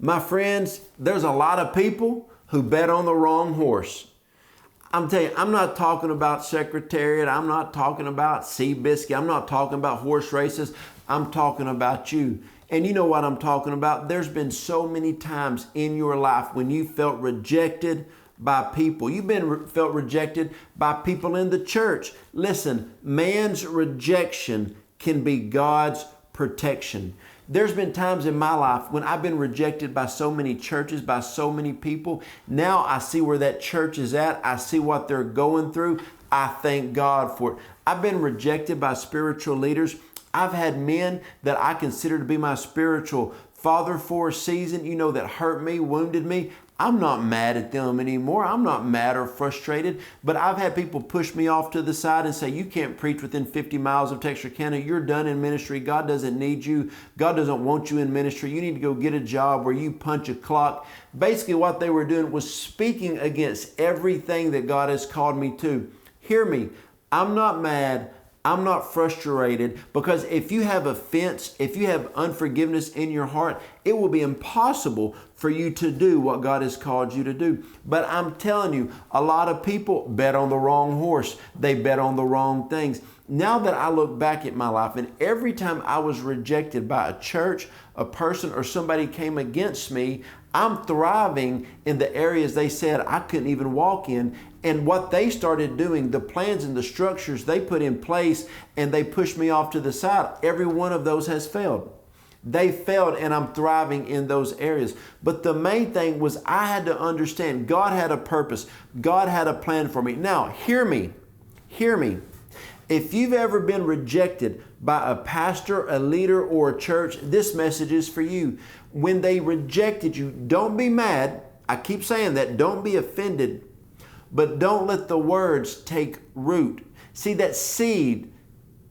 My friends, there's a lot of people who bet on the wrong horse. I'm telling you, I'm not talking about Secretariat. I'm not talking about Seabiscuit. I'm not talking about horse races. I'm talking about you. And you know what I'm talking about? There's been so many times in your life when you felt rejected by people. You've been felt rejected by people in the church. Listen, man's rejection can be God's protection. There's been times in my life when I've been rejected by so many churches, by so many people. Now I see where that church is at. I see what they're going through. I thank God for it. I've been rejected by spiritual leaders. I've had men that I consider to be my spiritual father for a season, that hurt me, wounded me. I'm not mad at them anymore. I'm not mad or frustrated, but I've had people push me off to the side and say, you can't preach within 50 miles of Texarkana. You're done in ministry. God doesn't need you. God doesn't want you in ministry. You need to go get a job where you punch a clock. Basically, what they were doing was speaking against everything that God has called me to. Hear me. I'm not mad. I'm not frustrated, because if you have offense, if you have unforgiveness in your heart, it will be impossible for you to do what God has called you to do. But I'm telling you, a lot of people bet on the wrong horse. They bet on the wrong things. Now that I look back at my life, and every time I was rejected by a church, a person, or somebody came against me, I'm thriving in the areas they said I couldn't even walk in. And what they started doing, the plans and the structures they put in place, and they pushed me off to the side, every one of those has failed. They failed, and I'm thriving in those areas. But the main thing was I had to understand God had a purpose. God had a plan for me. Now, hear me. Hear me. If you've ever been rejected by a pastor, a leader, or a church, this message is for you. When they rejected you, don't be mad. I keep saying that. Don't be offended. But don't let the words take root. See, that seed,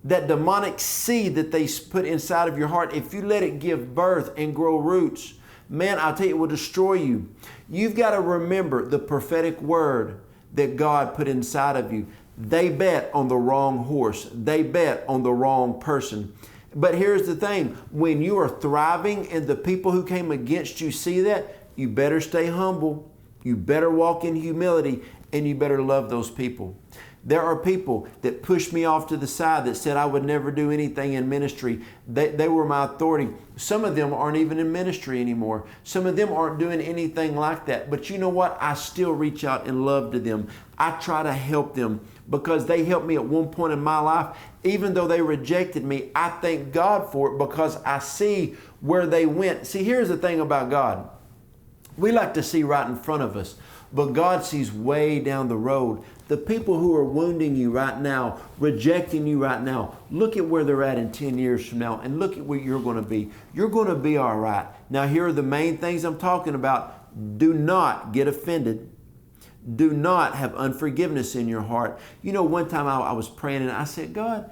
that demonic seed that they put inside of your heart, if you let it give birth and grow roots, man, I'll tell you, it will destroy you. You've got to remember the prophetic word that God put inside of you. They bet on the wrong horse. They bet on the wrong person. But here's the thing. When you are thriving and the people who came against you see that, you better stay humble. You better walk in humility, and you better love those people. There are people that pushed me off to the side that said I would never do anything in ministry. They were my authority. Some of them aren't even in ministry anymore. Some of them aren't doing anything like that. But you know what? I still reach out in love to them. I try to help them because they helped me at one point in my life. Even though they rejected me, I thank God for it because I see where they went. See, here's the thing about God. We like to see right in front of us, but God sees way down the road. The people who are wounding you right now, rejecting you right now, look at where they're at in 10 years from now, and look at where you're going to be. You're going to be all right. Now, here are the main things I'm talking about. Do not get offended. Do not have unforgiveness in your heart. One time I was praying and I said, God,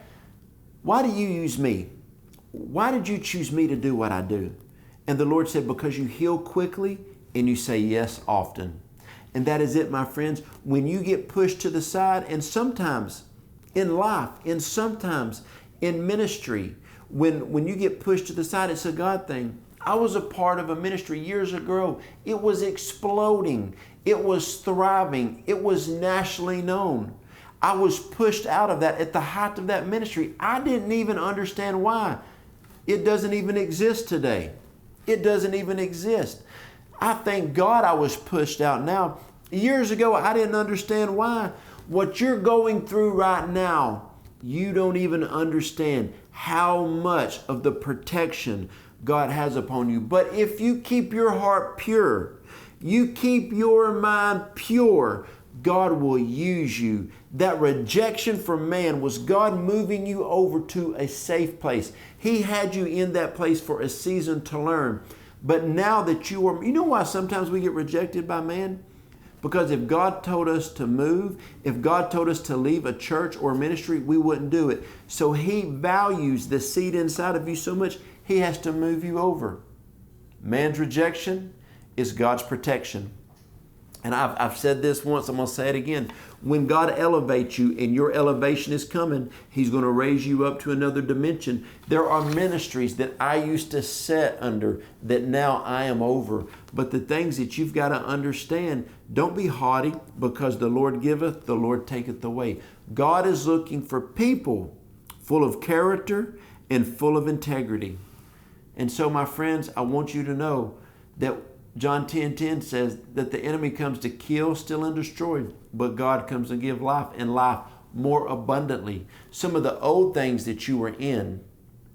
why do you use me? Why did you choose me to do what I do? And the Lord said, because you heal quickly and you say yes often. And that is it, my friends. When you get pushed to the side, and sometimes in life, and sometimes in ministry, when you get pushed to the side, it's a God thing. I was a part of a ministry years ago. It was exploding. It was thriving. It was nationally known. I was pushed out of that at the height of that ministry. I didn't even understand why. It doesn't even exist today. It doesn't even exist. I thank God I was pushed out now. Years ago, I didn't understand why. What you're going through right now, you don't even understand how much of the protection God has upon you. But if you keep your heart pure, you keep your mind pure, God will use you. That rejection from man was God moving you over to a safe place. He had you in that place for a season to learn. But now that you are, you know why sometimes we get rejected by man? Because if God told us to move, if God told us to leave a church or ministry, we wouldn't do it. So He values the seed inside of you so much, He has to move you over. Man's rejection is God's protection. And I've said this once, I'm going to say it again. When God elevates you and your elevation is coming, He's going to raise you up to another dimension. There are ministries that I used to sit under that now I am over. But the things that you've got to understand, don't be haughty, because the Lord giveth, the Lord taketh away. God is looking for people full of character and full of integrity. And so, my friends, I want you to know that John 10:10 says that the enemy comes to kill, steal, and destroy, but God comes to give life, and life more abundantly. Some of the old things that you were in,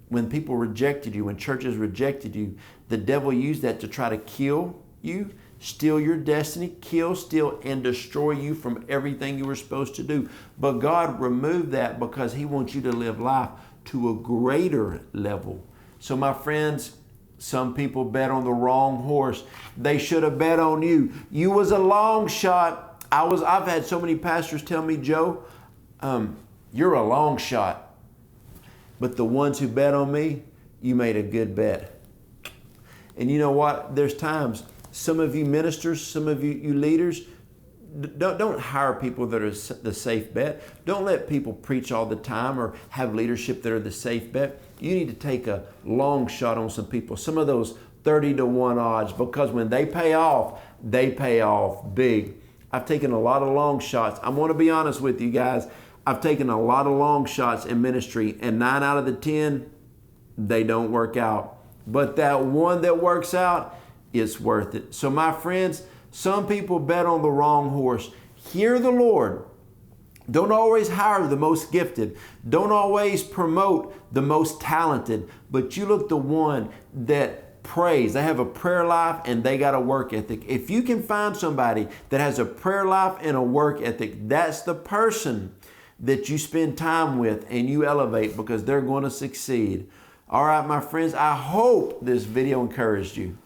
when people rejected you, when churches rejected you, the devil used that to try to kill you, steal your destiny, kill, steal, and destroy you from everything you were supposed to do. But God removed that because He wants you to live life to a greater level. So, my friends, some people bet on the wrong horse. They should have bet on you. You was a long shot. I've had so many pastors tell me, Joe, you're a long shot. But the ones who bet on me, you made a good bet. And you know what? There's times, some of you ministers, some of you leaders, don't hire people that are the safe bet. Don't let people preach all the time or have leadership that are the safe bet. You need to take a long shot on some people. Some of those 30-1 odds, because when they pay off big. I've taken a lot of long shots. I want to be honest with you guys. I've taken a lot of long shots in ministry, and 9 out of the 10, they don't work out. But that one that works out, it's worth it. So, my friends, some people bet on the wrong horse. Hear the Lord. Don't always hire the most gifted. Don't always promote the most talented. But you look the one that prays. They have a prayer life and they got a work ethic. If you can find somebody that has a prayer life and a work ethic, that's the person that you spend time with and you elevate, because they're going to succeed. All right, my friends, I hope this video encouraged you.